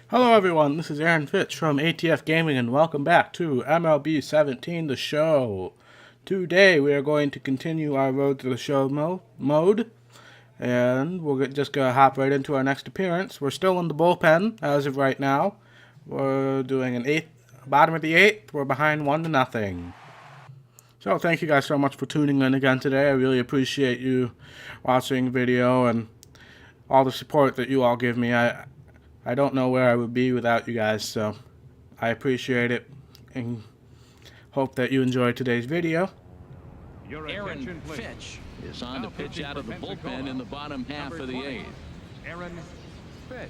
Hello everyone, this is Aaron Fitch from ATF Gaming and welcome back to MLB 17 The Show. Today we are going to continue our Road to the Show mode and we're just going to hop right into our next appearance. We're still in the bullpen as of right now. We're doing an bottom of the eighth. We're behind 1-0. So thank you guys so much for tuning in again today. I really appreciate you watching the video and all the support that you all give me. I don't know where I would be without you guys, so I appreciate it and hope that you enjoyed today's video. Aaron Fitch is on to pitch out of the bullpen in the bottom half of the eighth. Aaron Fitch.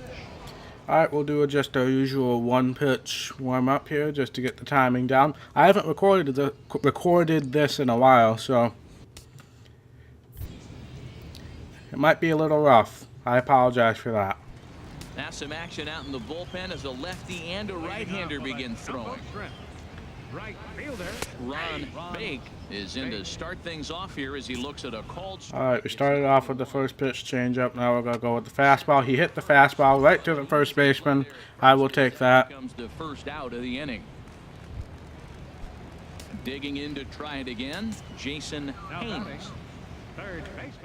Alright, we'll do just our usual one-pitch warm-up here just to get the timing down. I haven't recorded this in a while, so it might be a little rough. I apologize for that. Now some action out in the bullpen as a lefty and a right-hander begin throwing. Right fielder Ron Bake is in to start things off here as he looks at a called strike. Alright, we started off with the first pitch changeup. Now we're going to go with the fastball. He hit the fastball right to the first baseman. I will take that. Comes the first out of the inning. Digging in to try it again, Jason Haynes.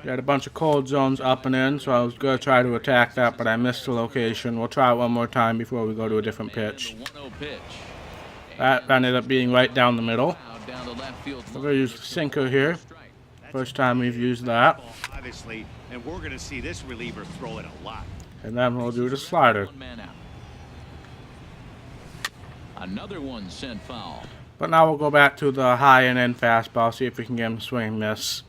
Got a bunch of cold zones up and in, so I was going to try to attack that, but I missed the location. We'll try it one more time before we go to a different pitch. That ended up being right down the middle. We're going to use the sinker here. First time we've used that. Obviously, and we're going to see this reliever throw it a lot. And then we'll do the slider. Another one sent foul. But now we'll go back to the high and in fastball, see if we can get him swing and miss.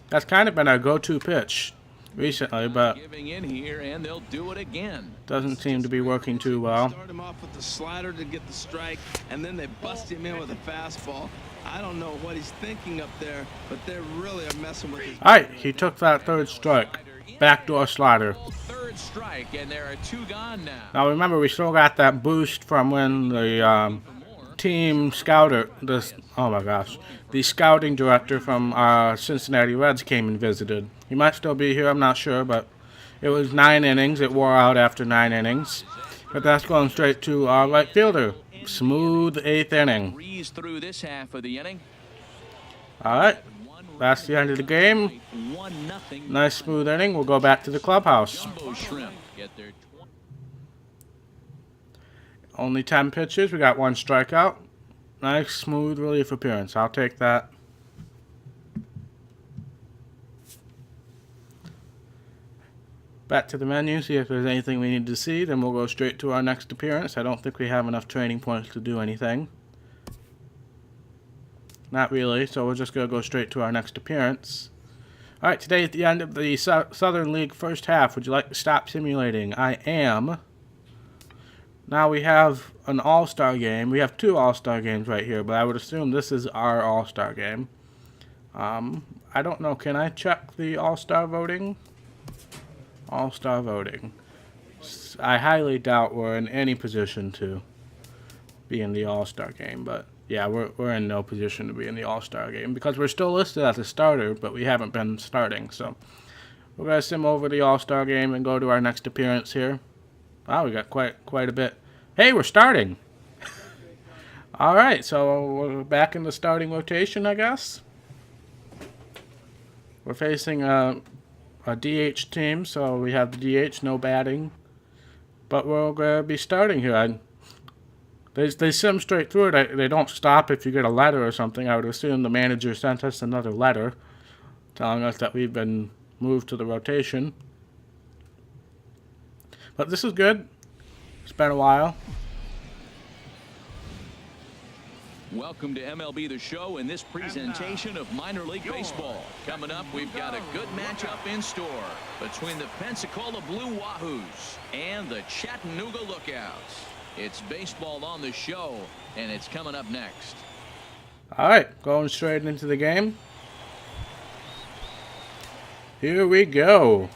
That's kind of been our go-to pitch recently, but Giving in here and they'll do it again. Doesn't seem to be working too well. Start him off with the slider to get the strike, and then they bust him in with a fastball. I don't know what he's thinking up there, but they're really messing with his. Alright, he took that third strike. Backdoor slider. Third strike, and there are two gone now. Now remember, we still got that boost from when the team scouter, the scouting director from Cincinnati Reds came and visited. He might still be here, I'm not sure, but it was 9 innings. It wore out after 9 innings. But that's going straight to our right fielder. Smooth 8th inning. Breeze through this half of the inning. Alright, that's the end of the game. 1-0. Nice smooth inning. We'll go back to the clubhouse. Jumbo Shrimp get their Only 10 pitches. We got 1 strikeout. Nice smooth relief appearance. I'll take that. Back to the menu, see if there's anything we need to see, then we'll go straight to our next appearance. I don't think we have enough training points to do anything. Not really, so we're just going to go straight to our next appearance. Alright, today at the end of the Southern League first half, would you like to stop simulating? I am. Now we have an all-star game. We have 2 all-star games right here, but I would assume this is our all-star game. I don't know, can I check the all-star voting? All-star voting. I highly doubt we're in any position to be in the all-star game, but yeah, we're in no position to be in the all-star game because we're still listed as a starter, but we haven't been starting. So we're going to sim over the all-star game and go to our next appearance here. Wow, we got quite a bit. Hey, we're starting. Alright, so we're back in the starting rotation, I guess. We're facing a DH team, so we have the DH, no batting. But we're going to be starting here. They sim straight through it. They don't stop if you get a letter or something. I would assume the manager sent us another letter telling us that we've been moved to the rotation. But this is good. It's been a while. Welcome to MLB The Show in this presentation of minor league baseball. Coming up, we've got a good matchup in store between the Pensacola Blue Wahoos and the Chattanooga Lookouts. It's baseball on the show, and it's coming up next. Alright, going straight into the game. Here we go.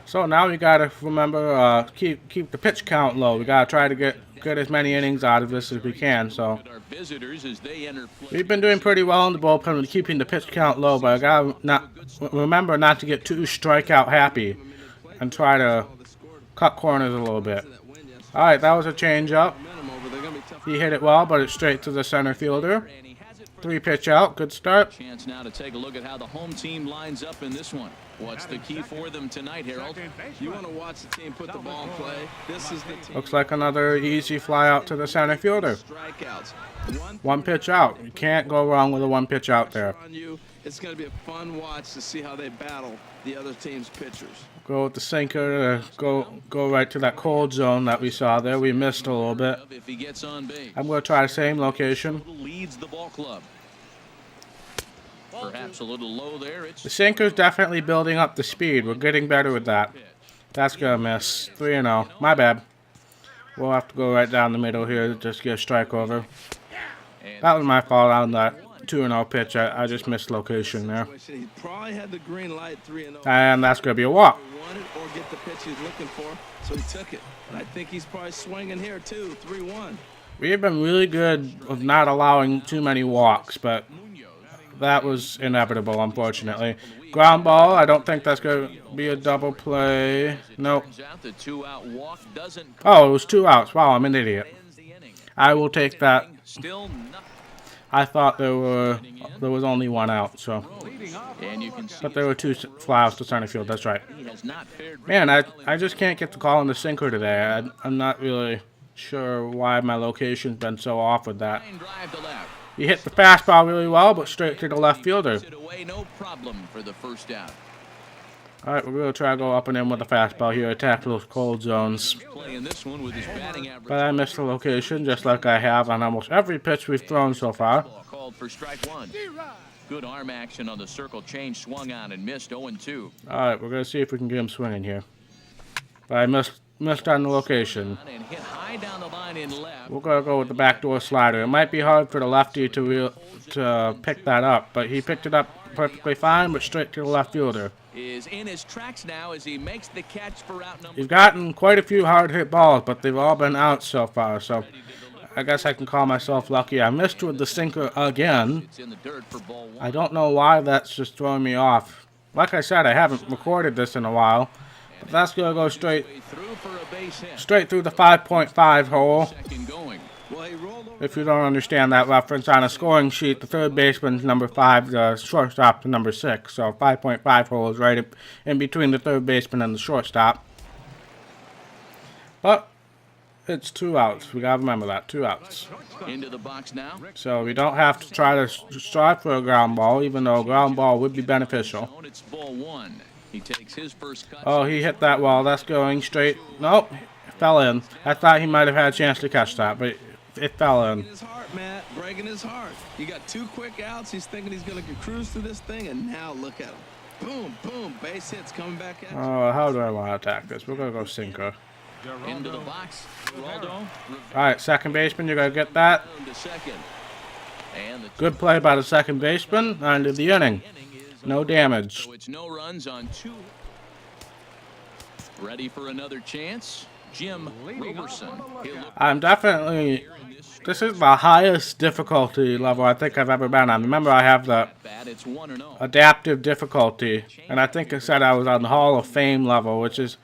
So now we gotta remember keep the pitch count low. We gotta try to get as many innings out of this as we can. So we've been doing pretty well in the bullpen with keeping the pitch count low, but I gotta remember not to get too strikeout happy and try to cut corners a little bit. All right, that was a changeup. He hit it well, but it's straight to the center fielder. 3-pitch out, good start. Chance now to take a look at how the home team lines up in this one. What's the key for them tonight, Harold? You want to watch the team put the ball in play. This is the team. Looks like another easy fly out to the center fielder. Strikeouts. 1 pitch out. You can't go wrong with a 1 pitch out there. On you. It's going to be a fun watch to see how they battle the other team's pitchers. Go with the sinker to go right to that cold zone that we saw there. We missed a little bit. If he gets on base. I'm going to try the same location. Leads the ball club. Perhaps a little low there. It's The sinker's definitely building up the speed. We're getting better with that. That's going to miss. 3-0. My bad. We'll have to go right down the middle here to just get a strike over. That was my fault on that 2-0 pitch. I just missed location there. He probably had the green light 3-0. And that's going to be a walk. Wanted or get the pitch he's looking for, so he took it. And I think he's probably swinging here too. 3-1. We've been really good with not allowing too many walks, but that was inevitable, unfortunately. Ground ball, I don't think that's going to be a double play. Nope. the 2-out walk doesn't Oh, it was 2 outs. Wow, I'm an idiot. ends the inning. I will take that. Still nothing. I thought there was only 1 out, so. And you can see But there were 2 fly outs to center field, that's right. he has not fared Man, I just can't get the call on the sinker today. I'm not really sure why my location's been so off with that. line drive to left. He hit the fastball really well, but straight to the left fielder. It away, no problem for the first out. All right, we're going to try to go up and in with the fastball here, attack those cold zones. Playing this one with his batting average. But I missed the location, just like I have on almost every pitch we've thrown so far. Ball called for strike 1. Good arm action on the circle change, swung on and missed 0-2. All right, we're going to see if we can get him swinging here. But I missed on the location. And hit high down the line in left. We're going to go with the backdoor slider. It might be hard for the lefty to pick that up, but he picked it up perfectly fine, but straight to the left fielder. Is in his tracks now as he makes the catch for out number. He's gotten quite a few hard hit balls, but they've all been out so far, so I guess I can call myself lucky. I missed with the sinker again. It's in the dirt for ball 1. I don't know why that's just throwing me off. Like I said, I haven't recorded this in a while, but that's going to go straight Through for a base hit. through the 5.5 hole. Second going. Well, he rolled over. If you don't understand that reference, on a scoring sheet, the third baseman's number 5, the shortstop's number 6. So 5.5 hole is right in between the third baseman and the shortstop. But it's 2 outs. We gotta remember that, 2 outs. Into the box now. So we don't have to try to strive for a ground ball, even though a ground ball would be beneficial. It's ball 1. He takes his first cut. Oh, he hit that well. That's going straight. Nope, it fell in. I thought he might have had a chance to catch that, but it fell in. His heart, Matt, breaking his heart. You got 2 quick outs. He's thinking he's going to cruise through this thing, and now look at him. Boom, boom, base hits coming back at you. Oh, how do I want to attack this? We're gonna go sinker. Into the box. Geraldo. All right, second baseman, you're gonna get that. To second. And the Good play by the second baseman. End of the inning. No damage. So it's no runs on 2. Ready for another chance. Jim Roberson. He'll look I'm definitely. This is the highest difficulty level I think I've ever been on. Remember, I have the bad. It's 1-0. adaptive difficulty, and I think I said I was on the Hall of Fame level, which is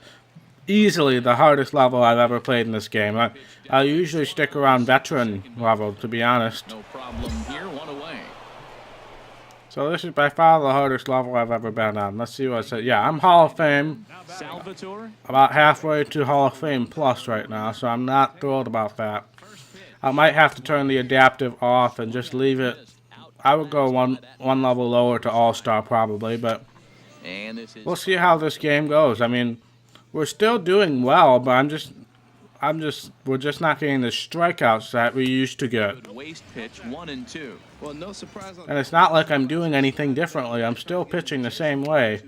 easily the hardest level I've ever played in this game. I usually stick around veteran level, to be honest. No problem here. 1 away. So this is by far the hardest level I've ever been on. Let's see what it says. Yeah, I'm Hall of Fame. Salvatore. About halfway to Hall of Fame Plus right now, so I'm not thrilled about that. I might have to turn the adaptive off and just leave it. I would go one level lower to All-Star probably, but And this is we'll see how this game goes. I mean, we're still doing well, but we're just not getting the strikeouts that we used to get. waste pitch 1-2. Well, no surprise on And it's not like I'm doing anything differently. I'm still pitching the same way.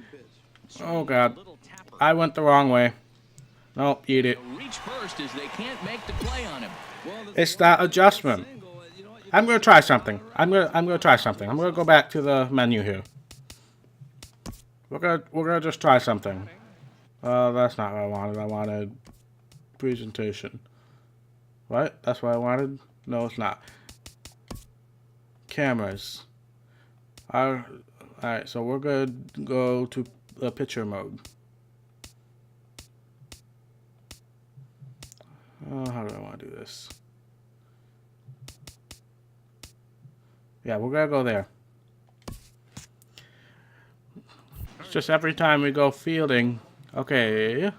Oh, God. I went the wrong way. Nope, eat it. Reach first as they can't make the play on him. It's that adjustment. I'm going to try something. I'm going to try something. I'm going to go back to the menu here. We're going to just try something. That's not what I wanted. I wanted presentation. What? That's what I wanted? No, it's not. Cameras. Alright, so we're going to go to the picture mode. How do I want to do this? Yeah, we're going to go there. It's just every time we go fielding. Okay.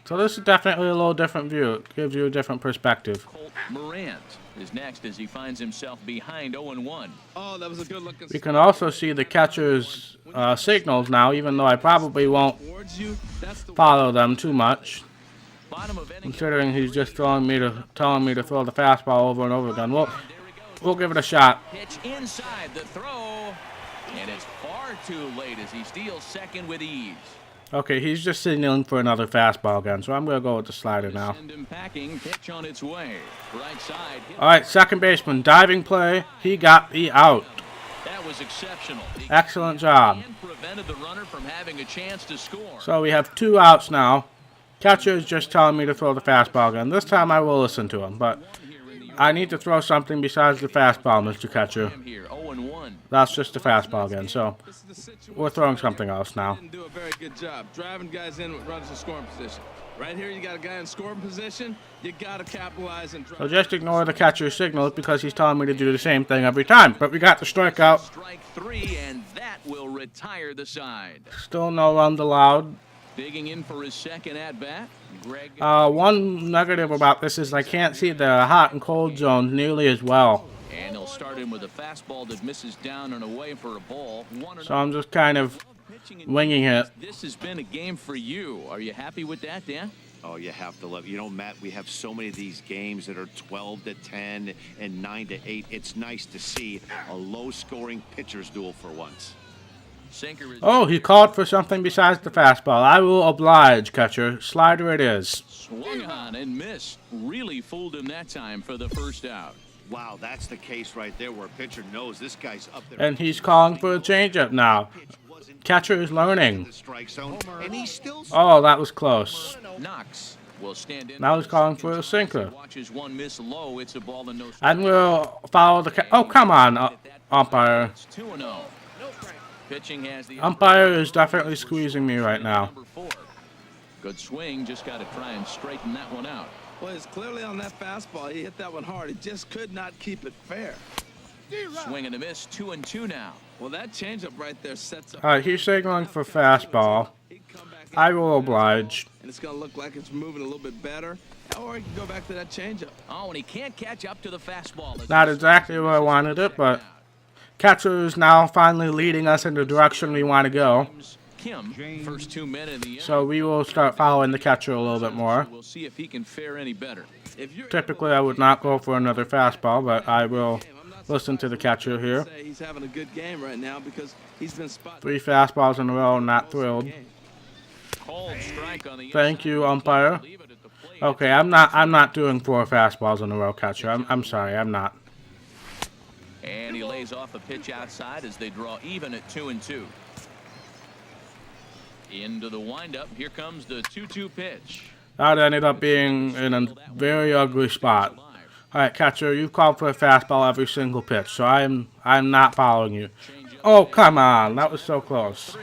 So this is definitely a little different view. It gives you a different perspective. Colt Morant is next as he finds himself behind 0-1. Oh, that was a good looking. We can also see the catcher's signals now, even though I probably won't Towards you. That's the follow them too much, Bottom of inning. considering he's just telling me to throw the fastball over and over again. We'll give it a shot. Pitch inside the throw. And it's far too late as he steals second with ease. Okay, he's just signaling for another fastball again, so I'm going to go with the slider now. Send him packing. Pitch on its way. Right side. All right, second baseman, diving play. He got me out. That was exceptional. Excellent job. And prevented the runner from having a chance to score. So we have 2 outs now. Catcher is just telling me to throw the fastball again. This time I will listen to him, but I need to throw something besides the fastball, Mr. Catcher. Here, 0-1. That's just the fastball again, so we're throwing something else now. Didn't do a very good job driving guys in with runners in scoring position. Right here, you got a guy in scoring position. You got to capitalize and drive. So just ignore the catcher's signals because he's telling me to do the same thing every time. But we got the strikeout. Strike 3, and that will retire the side. Still no runs allowed. Digging in for his second at-bat. Greg. One negative about this is I can't see the hot and cold zones nearly as well. And he'll start in with a fastball that misses down and away for a ball. So I'm just kind of winging it. This has been a game for you. Are you happy with that, Dan? Oh, you have to love. You know, Matt, we have so many of these games that are 12-10 and 9-8. It's nice to see a low-scoring pitcher's duel for once. Sinker is Oh, he called for something besides the fastball. I will oblige, catcher. Slider it is. swung on and missed. Really fooled him that time for the first out. Wow, that's the case right there where a pitcher knows this guy's up there. And he's calling for a changeup now. Catcher is learning. The strike zone, and he's still. Oh, that was close. Knox will stand in. Now he's calling for a sinker. Watches one miss low. It's a ball and no. And we'll follow the oh, come on, umpire. It's 2-0. Pitching has the Umpire is definitely squeezing me right now. Number 4. Good swing. Just got to try and straighten that one out. Well, it's clearly on that fastball. He hit that one hard. He just could not keep it fair. Swing and a miss. 2-2 now. Well, that changeup right there sets up. All right, he's signaling for fastball. He'd come back I will oblige. and it's going to look like it's moving a little bit better. Or he can go back to that changeup. Oh, and he can't catch up to the fastball. Not exactly where I wanted it, but catcher is now finally leading us in the direction we want to go. Kim, first 2 men in the So we will start following the catcher a little bit more. We'll see if he can fare any better. If you're Typically, I would not go for another fastball, but I will listen to the catcher here. say he's having a good game right now because he's been spotted. 3 fastballs in a row, not thrilled. Called strike on the Thank you, umpire. Leave it at the plate. Okay, I'm not doing 4 fastballs in a row, catcher. I'm sorry, I'm not. And he lays off a pitch outside as they draw even at 2-2. Into the windup. Here comes the 2-2 pitch. That ended up being in a very ugly spot. All right, catcher, you've called for a fastball every single pitch, so I'm not following you. Oh, come on, that was so close.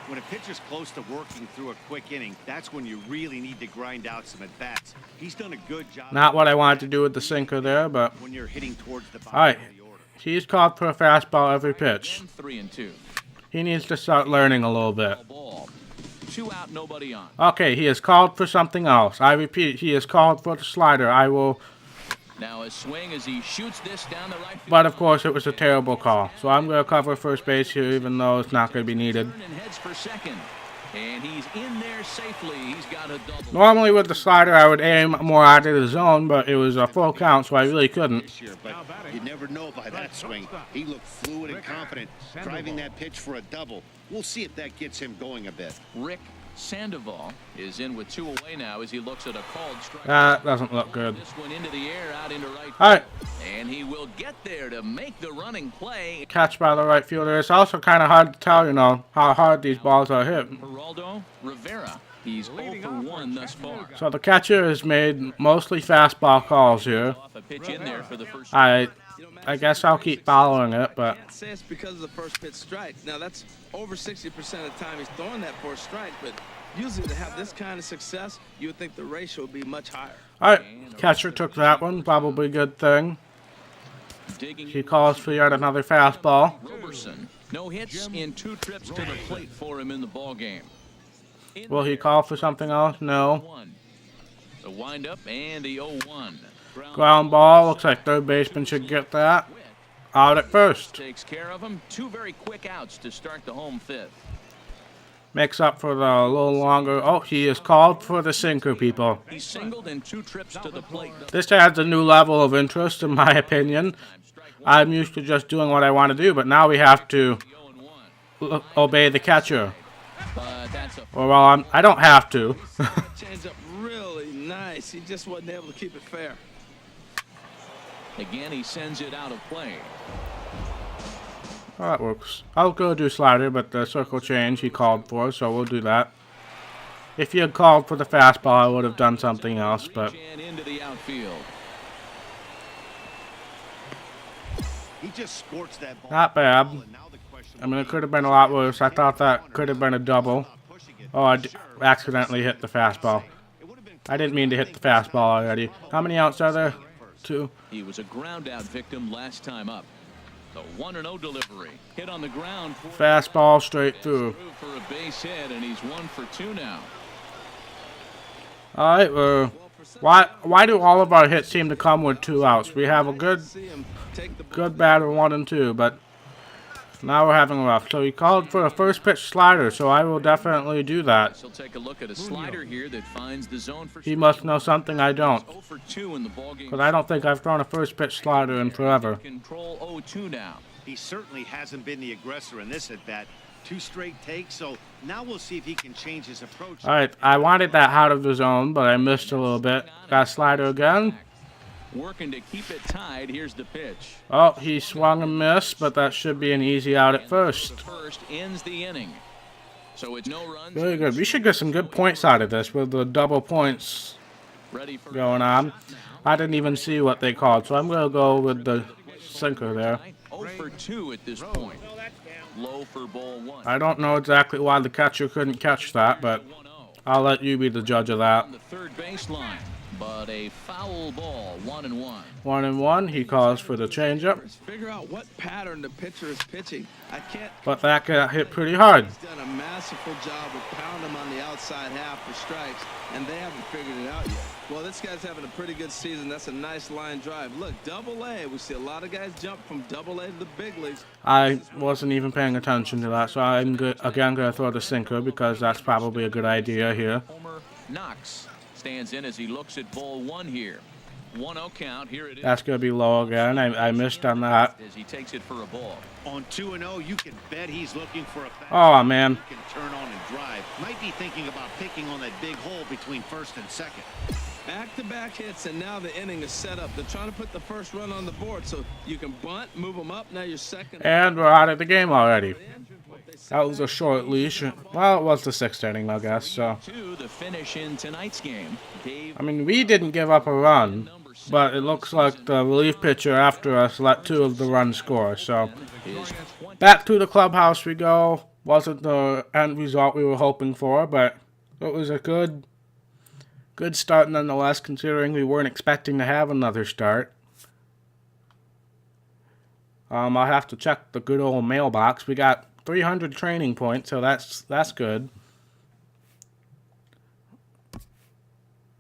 When a pitcher's close to working through a quick inning, that's when you really need to grind out some at-bats. He's done a good job. Not what I wanted to do with the sinker there, but when you're hitting towards the bottom all right. of the order. He's called for a fastball every pitch. 3-2. He needs to start learning a little bit. Ball. 2 out, nobody on. Okay, he has called for something else. I repeat, he has called for the slider. I will, Now a swing as he shoots this down the right field. but of course it was a terrible call. So I'm going to cover first base here, even though it's not going to be needed. And heads for second. And he's in there safely. He's got a double. Normally with the slider, I would aim more out of the zone, but it was a full count, so I really couldn't. This year, but you never know by that swing. He looked fluid and confident, driving that pitch for a double. We'll see if that gets him going a bit. Rick Sandoval is in with 2 away now as he looks at a called strike. That doesn't look good. This one into the air, out into right. All right, And he will get there to make the running play. catch by the right fielder. It's also kind of hard to tell, how hard these balls are hit. Geraldo Rivera. He's 0 for 1 thus far. So the catcher has made mostly fastball calls here. Off a pitch in there for the first. I guess I'll keep following it, but Can't say it's because of the first pitch strike. Now that's over 60% of the time he's throwing that for a strike, but Usually to have this kind of success, you would think the ratio would be much higher. Alright, catcher took that one. Probably a good thing. He calls for yet another fastball. Roberson. No hits in 2 trips to the plate for him in the ball game. Will he call for something else? No. The windup and the 0-1. Ground ball. Looks like third baseman should get that. Out at first. Takes care of him. 2 very quick outs to start the home 5th. Makes up for the little longer. Oh, he is called for the sinker, people. He singled in 2 trips to the plate. This adds a new level of interest, in my opinion. I'm used to just doing what I want to do, but now we have to obey the catcher. Or, well, I don't have to. Changed up really nice. He just wasn't able to keep it fair. Again, he sends it out of play. Oh, that works. I'll go do slider, but the circle change he called for, so we'll do that. If he had called for the fastball, I would have done something else, but Into the outfield. He just scorched that ball. not bad. And now the question I mean, it could have been a lot worse. I thought that could have been a double. Oh, I accidentally hit the fastball. I didn't mean to hit the fastball already. How many outs are there? 2. He was a ground out victim last time up. The 1-0 delivery. Hit on the ground. Fastball straight through. For a base hit, and he's 1 for 2 now. All right, why do all of our hits seem to come with 2 outs? We have a good batter 1 and 2, but now we're having a rough. So he called for a first pitch slider, so I will definitely do that. He'll take a look at a slider here that finds the zone for. He must know something I don't, 0 for 2 in the ball game. because I don't think I've thrown a first pitch slider in forever. Control 0-2 now. He certainly hasn't been the aggressor in this at bat. 2 straight takes, so now we'll see if he can change his approach. All right, I wanted that out of the zone, but I missed a little bit. Got a slider again. Working to keep it tied. Here's the pitch. Oh, he swung and missed, but that should be an easy out at first. First ends the inning. So it's no runs. Very good. We should get some good points out of this with the double points Ready for going on. I didn't even see what they called, so I'm going to go with the sinker there. 0 for 2 at this point. Low for ball 1. I don't know exactly why the catcher couldn't catch that, but 1-0. I'll let you be the judge of that. On the third baseline, but a foul ball. 1-1. 1-1. He calls for the changeup, Figure out what pattern the pitcher is pitching. I can't. but that got hit pretty hard. He's done a masterful job of pounding him on the outside half for strikes, and they haven't figured it out yet. Well, this guy's having a pretty good season. That's a nice line drive. Look, Double-A. We see a lot of guys jump from Double-A to the big leagues. I wasn't even paying attention to that, so I'm again going to throw the sinker because that's probably a good idea here. Homer Knox stands in as he looks at ball 1 here. 1-0 count. Here it is. That's going to be low again. I missed on that. As he takes it for a ball. On 2-0, you can bet he's looking for a fast Oh, man. can turn on and drive. Might be thinking about picking on that big hole between first and second. Back-to-back hits, and now the inning is set up. They're trying to put the first run on the board so you can bunt, move them up. Now you're second. And we're out of the game already. That was a short leash. Well, it was the 6th inning, I guess, so. To the finish in tonight's game. Dave I mean, we didn't give up a run, but it looks like the relief pitcher after us let 2 of the runs score. So, is back to the clubhouse we go. Wasn't the end result we were hoping for, but it was a good start nonetheless, considering we weren't expecting to have another start. I'll have to check the good old mailbox. We got 300 training points, so that's good.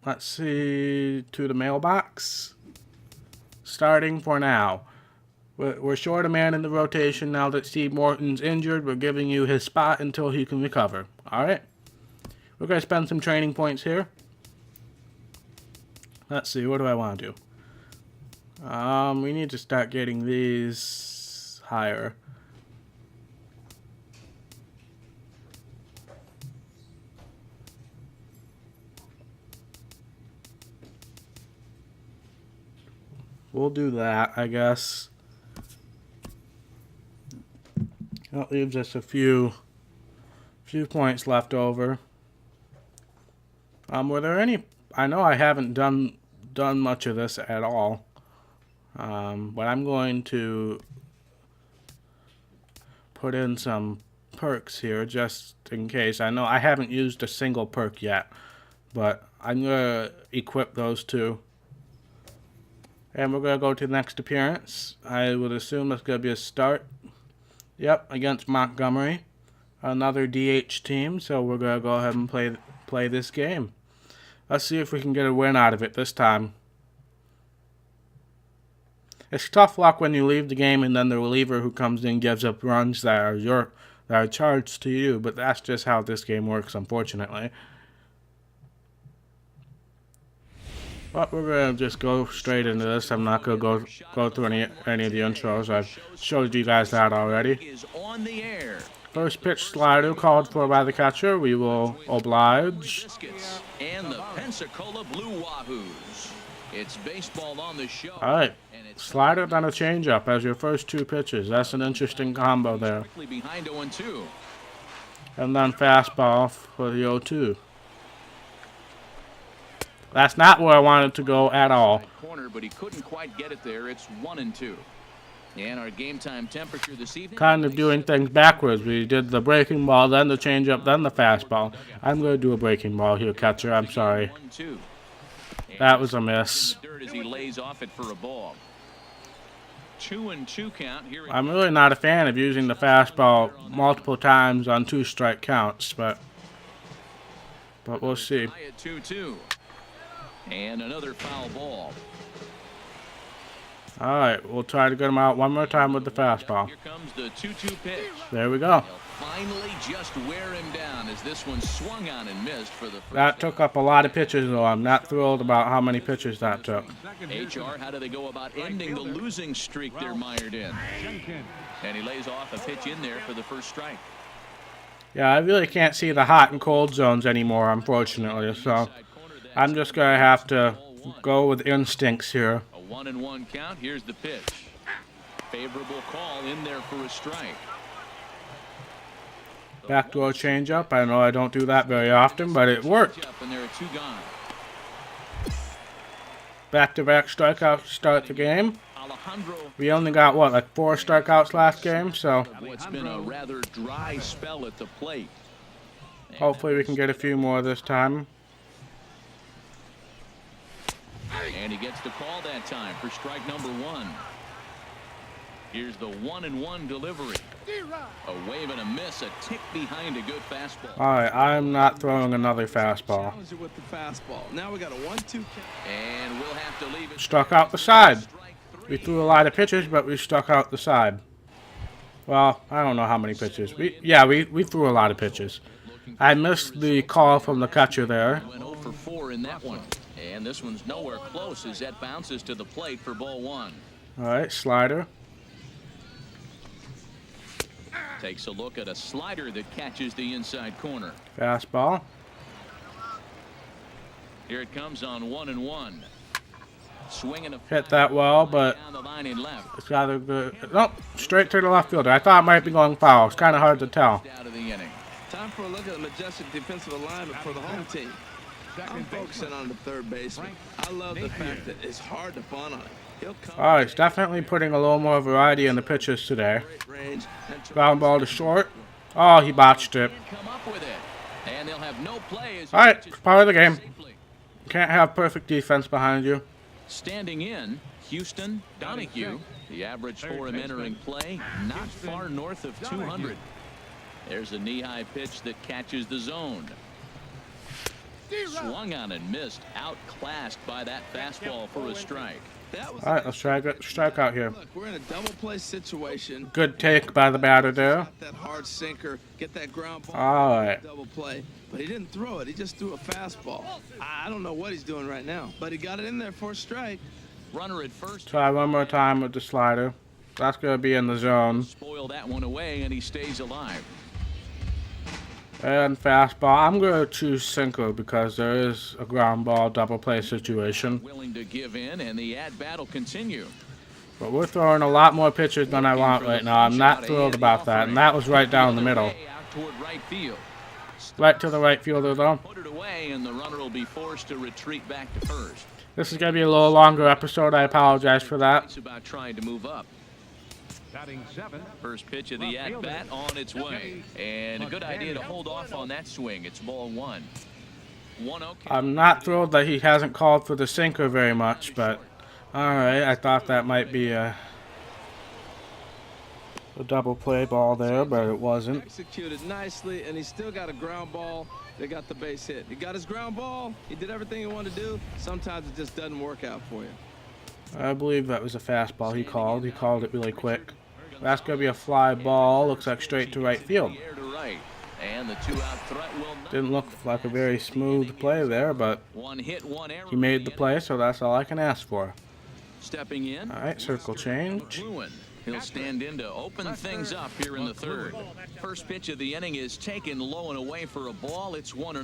Let's see, to the mailbox. Starting for now. We're short a man in the rotation now that Steve Morton's injured. We're giving you his spot until he can recover. Alright. We're going to spend some training points here. Let's see, what do I want to do? We need to start getting these higher. We'll do that, I guess. That leaves us a few points left over. Were there any? I know I haven't done much of this at all. But I'm going to put in some perks here just in case. I know I haven't used a single perk yet, but I'm going to equip those two. And we're going to go to the next appearance. I would assume it's going to be a start. Yep, against Montgomery. Another DH team, so we're going to go ahead and play this game. Let's see if we can get a win out of it this time. It's tough luck when you leave the game and then the reliever who comes in gives up runs that are charged to you, but that's just how this game works, unfortunately. But we're going to just go straight into this. I'm not going to go through any of the intros. I've showed you guys that already. First pitch slider called for by the catcher. We will oblige. And the Pensacola Blue Wahoos. It's baseball on the show. All right. Slider then a changeup as your first two pitches. That's an interesting combo there. Behind 0-2. And then fastball for the 0-2. That's not where I wanted to go at all. Corner, but he couldn't quite get it there. It's 1-2. And our game time temperature this evening. Kind of doing things backwards. We did the breaking ball, then the changeup, then the fastball. I'm going to do a breaking ball here, catcher. I'm sorry. That was a miss. As he lays off it for a ball. 2-2 count here. I'm really not a fan of using the fastball multiple times on 2-strike counts, but we'll see. 2-2. And another foul ball. All right, we'll try to get him out one more time with the fastball. Here comes the 2-2 pitch. There we go. They'll finally just wear him down as this one swung on and missed for the first. That took up a lot of pitches, though. I'm not thrilled about how many pitches that took. HR, how do they go about ending the losing streak they're mired in? And he lays off a pitch in there for the first strike. Yeah, I really can't see the hot and cold zones anymore, unfortunately. So I'm just going to have to go with instincts here. A 1-1 count. Here's the pitch. Favorable call in there for a strike. Backdoor changeup. I know I don't do that very often, but it worked. And there are two gone. Back-to-back strikeouts start the game. We only got, what, like 4 strikeouts last game, so It's been a rather dry spell at the plate. Hopefully we can get a few more this time. And he gets the call that time for strike number 1. Here's the 1-1 delivery. A wave and a miss, a tick behind a good fastball. All right, I'm not throwing another fastball. With the fastball. Now we got a 1-2 count. And we'll have to leave it. Struck out the side. We threw a lot of pitches, but we struck out the side. Well, I don't know how many pitches. We threw a lot of pitches. I missed the call from the catcher there. Went 0 for 4 in that one. And this one's nowhere close as that bounces to the plate for ball 1. All right, slider. Takes a look at a slider that catches the inside corner. Fastball. Here it comes on 1-1. Swinging a Hit that well, but down the line in left. it's rather good. Nope, straight to the left fielder. I thought it might be going foul. It's kind of hard to tell. Out of the inning. Time for a look at the majestic defensive alignment for the home team. I'm focusing on the third baseman. I love the fact that it's hard to bunt on him. He'll come All right, it's definitely putting a little more variety in the pitches today. range and Ground ball to short. Oh, he botched it. Come up with it. And they'll have no play as All right, it's part of the game. Can't have perfect defense behind you. Standing in, Houston Donahue. The average for him entering play, not far north of 200. There's a knee-high pitch that catches the zone. Swung on and missed, outclassed by that fastball for a strike. that was All right, let's try a strike out here. Look, we're in a double play situation. Good take by the batter there. Got that hard sinker, get that ground ball. All right. Double play, but he didn't throw it. He just threw a fastball. I don't know what he's doing right now, but he got it in there for a strike. Runner at first. Try one more time with the slider. That's going to be in the zone. Spoil that one away, and he stays alive. And fastball. I'm going to choose sinker because there is a ground ball double play situation. Willing to give in, and the at-bat will continue. But we're throwing a lot more pitches than I want right now. I'm not thrilled about that. And that was right down the middle. Out toward right field. Right to the right fielder, though. Put it away, and the runner will be forced to retreat back to first. This is going to be a little longer episode. I apologize for that. It's about trying to move up. Batting 7th. First pitch of the at-bat on its way. And a good idea to hold off on that swing. It's ball 1. 1-0. I'm not thrilled that he hasn't called for the sinker very much, but alright, I thought that might be a double play ball there, but it wasn't. Executed nicely, and he still got a ground ball. They got the base hit. He got his ground ball. He did everything he wanted to do. Sometimes it just doesn't work out for you. I believe that was a fastball he called. He called it really quick. That's going to be a fly ball. Looks like straight to right field. And the 2-out threat will not. Didn't look like a very smooth play there, but One hit, one error. he made the play, so that's all I can ask for. Stepping in. Alright, circle change. McLuhan. He'll stand in to open things up here in the third. First pitch of the inning is taken low and away for a ball. It's 1-0.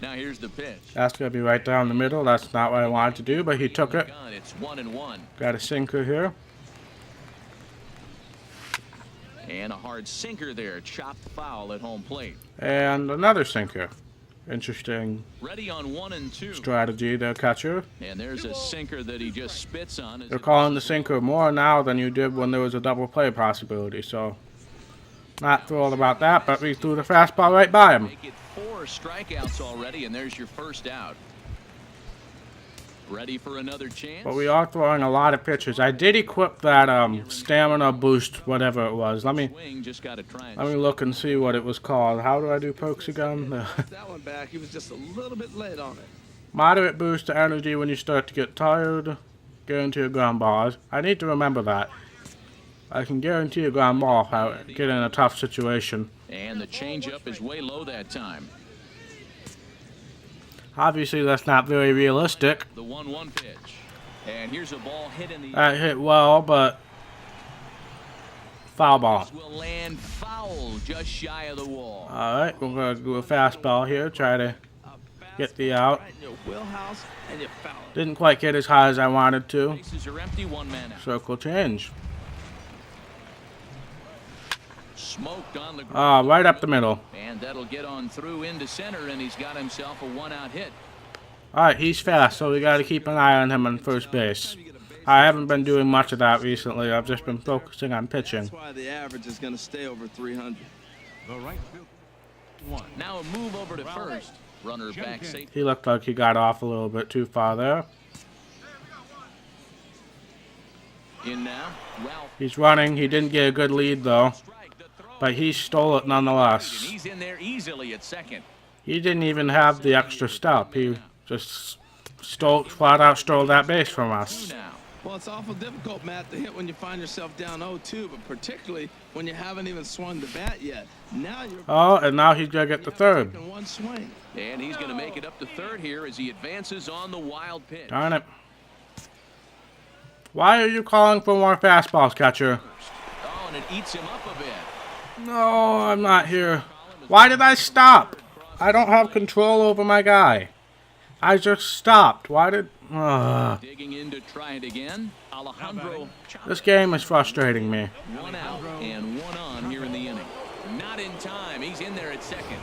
Now here's the pitch. That's going to be right down the middle. That's not what I wanted to do, but he took it. It's 1-1. Got a sinker here. And a hard sinker there. Chopped foul at home plate. And another sinker. Interesting Ready on 1 and 2. strategy there, catcher. And there's a sinker that he just spits on. They're calling the sinker more now than you did when there was a double play possibility, so not thrilled about that, but we threw the fastball right by him. Make it 4 strikeouts already, and there's your first out. Ready for another chance? But we are throwing a lot of pitches. I did equip that stamina boost, whatever it was. Let me Swing, just gotta try and look and see what it was called. How do I do pokes again? That one back. He was just a little bit late on it. Moderate boost to energy when you start to get tired. Guarantee a ground ball. I need to remember that. I can guarantee a ground ball if I get in a tough situation. And the changeup is way low that time. Obviously, that's not very realistic. The 1-1 pitch. And here's a ball hit in the That hit well, but foul ball. This will land foul just shy of the wall. Alright, we're going to do a fastball here. Try to get the out. Right in your wheelhouse, and you foul it. Didn't quite get as high as I wanted to. Bases are empty, 1 man out. Circle change. Smoked on the ground. Right up the middle. And that'll get on through into center, and he's got himself a 1-out hit. Alright, he's fast, so we got to keep an eye on him on first base. I haven't been doing much of that recently. I've just been focusing on pitching. That's why the average is going to stay over 300. The right field. 1. Now a move over to first. Runner back safe. He looked like he got off a little bit too far there. In now, Ralph. He's running. He didn't get a good lead, though. Strike, the throw. But he stole it And nonetheless. he's in there easily at second. He didn't even have the extra step. He just flat out stole that base from 2 us. now. Well, it's awful difficult, Matt, to hit when you find yourself down 0-2, but particularly when you haven't even swung the bat yet. Now you're Oh, and now he's going to get the third. in one swing. And he's going to make it up to third here as he advances on the wild pitch. Darn it. Why are you calling for more fastballs, catcher? Oh, and it eats him up a bit. No, I'm not here. Why did I stop? I don't have control over my guy. I just stopped. Why did... Digging in to try it again. Alejandro. This game is frustrating me. 1 out and 1 on here in the inning. Not in time. He's in there at second.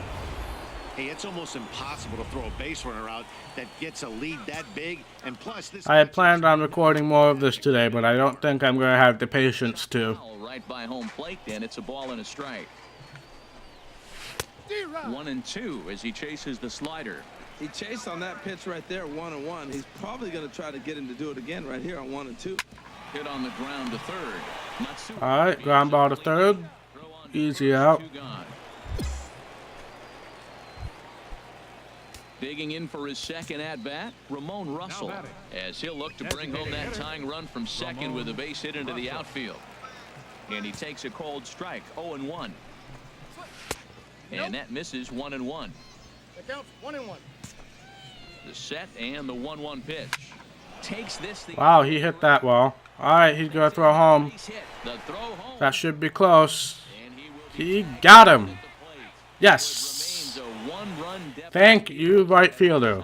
Hey, it's almost impossible to throw a base runner out that gets a lead that big. And plus, this I had planned on recording more of this today, but I don't think I'm going to have the patience to. Foul right by home plate, and it's a ball and a strike. 1-2 as he chases the slider. He chased on that pitch right there, 1-1. He's probably going to try to get him to do it again right here on 1-2. Hit on the ground to third. Matsu- Alright, ground ball to third. Throw on Easy out. 2 gone. Digging in for his second at-bat, Ramon Russell, batting. as he'll look to bring home that tying run from second with a base hit into the outfield. And he takes a cold strike, 0-1. And that misses 1-1. That counts 1-1. The set and the 1-1 pitch. Takes this the Wow, he hit that well. Alright, he's going to throw home. base hit. The throw home. That should be close. And he will be He got him. at the plate. Yes. Remains a 1-run deficit. Thank you, right fielder.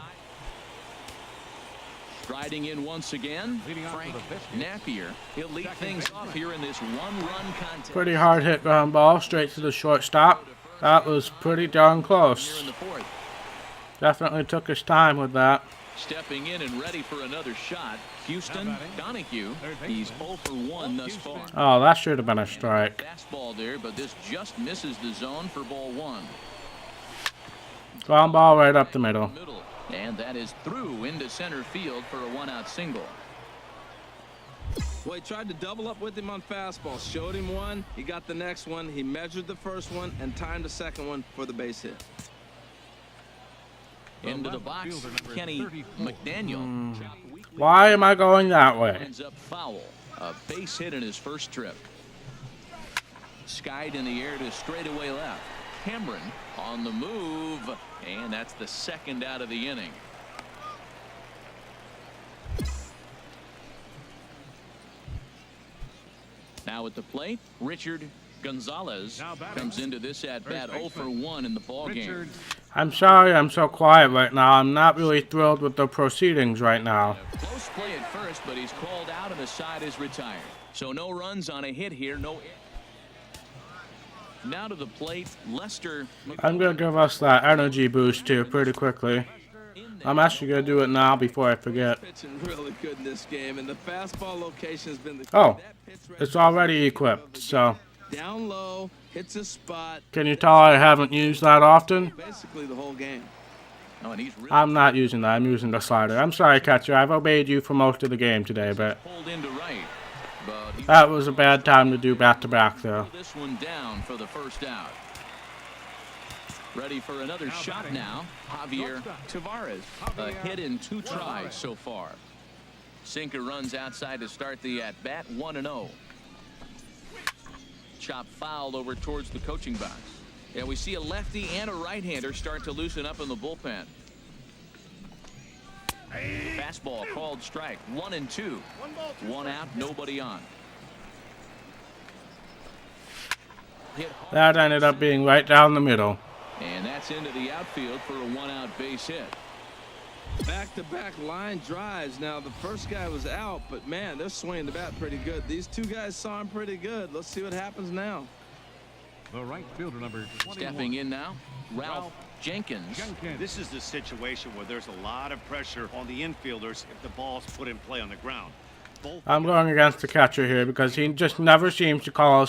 Striding in once again, Leading off Frank with a biscuit. Napier. He'll lead things off here in this 1-run contest. Pretty hard hit ground ball straight to the shortstop. That was pretty darn Here close. in the fourth. Definitely took his time with that. Stepping in and ready for another shot, Houston Donahue. He's 0 for 1 thus far. Oh, that should have been a strike. Fastball there, but this just misses the zone for ball 1. Ground ball right up the middle. And that is through into center field for a 1-out single. Well, he tried to double up with him on fastball. Showed him one. He got the next one. He measured the first one and timed the second one for the base hit. Into the box, Kenny McDaniel. Why am I going that way? Ends up foul. A base hit in his first trip. Skied in the air to straightaway left. Cameron on the move, and that's the second out of the inning. Now at the plate, Richard Gonzalez comes into this at-bat 0 for 1 in the ballgame. I'm sorry I'm so quiet right now. I'm not really thrilled with the proceedings right now. Close play at first, but he's called out and the side is retired. So no runs on a hit here. Now to the plate, Lester. I'm going to give us that energy boost too pretty quickly. I'm actually going to do it now before I forget. Pitching really good in this game, and the fastball location has been the Oh, it's already equipped, so. Down low, hits a spot. Can you tell I haven't used that often? Basically the whole game. Oh, and he's really I'm not using that. I'm using the slider. I'm sorry, catcher. I've obeyed you for most of the game today, but pulled into right. But that was a bad time to do back-to-back, though. this one down for the first out. Ready for another shot now. Javier Tavares. A hit in 2 tries so far. Sinker runs outside to start the at-bat, 1-0. Chop fouled over towards the coaching box. Yeah, we see a lefty and a right-hander start to loosen up in the bullpen. Fastball called strike. 1-2. 1 out, nobody on. That ended up being right down the middle. And that's into the outfield for a 1-out base hit. Back-to-back line drives. Now, the first guy was out, but, man, they're swinging the bat pretty good. These two guys saw him pretty good. Let's see what happens now. The right fielder, number 21. Stepping in now, Ralph Jenkins. This is the situation where there's a lot of pressure on the infielders if the ball's put in play on the ground. I'm going against the catcher here because he just never seems to call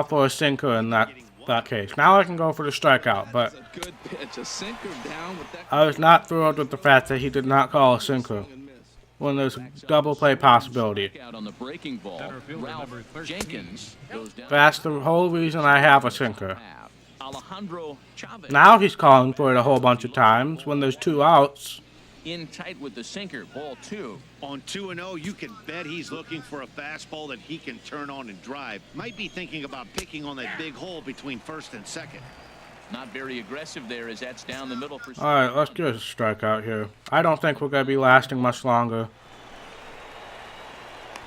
for a sinker in that case. Now I can go for the strikeout, but That's a good pitch. A sinker down with that. I was not thrilled with the fact that he did not call a sinker when there's a double play possibility. Out on the breaking ball, Ralph Jenkins goes down. That's the whole reason I have a sinker. Alejandro Chavez Now he's calling for it a whole bunch of times when there's 2 outs. in tight with the sinker, ball 2. On 2-0, you can bet he's looking for a fastball that he can turn on and drive. Might be thinking about picking on that big hole between first and second. Not very aggressive there as that's down the middle for. All right, let's get a strikeout here. I don't think we're going to be lasting much longer.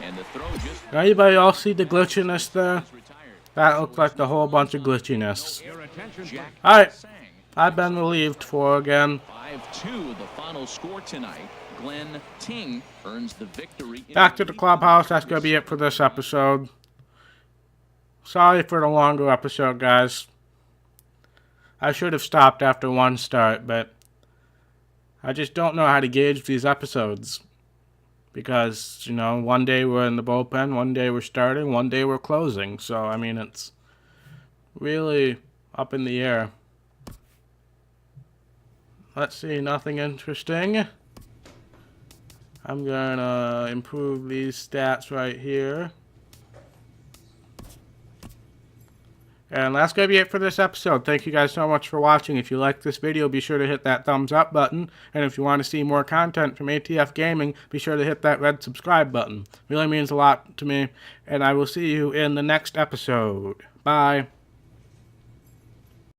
And the throw just Anybody else see the glitchiness there? retired. That looks like the whole bunch of glitchiness. Your attention, Jack All right, Sang. I've been relieved for again. 5-2, the final score tonight. Glenn Ting earns the victory. Back to the clubhouse. That's going to be it for this episode. Sorry for the longer episode, guys. I should have stopped after 1 start, but I just don't know how to gauge these episodes. Because, you know, one day we're in the bullpen, one day we're starting, one day we're closing. So, I mean, it's really up in the air. Let's see, nothing interesting. I'm going to improve these stats right here. And that's going to be it for this episode. Thank you guys so much for watching. If you like this video, be sure to hit that thumbs up button. And if you want to see more content from ATF Gaming, be sure to hit that red subscribe button. It really means a lot to me. And I will see you in the next episode. Bye.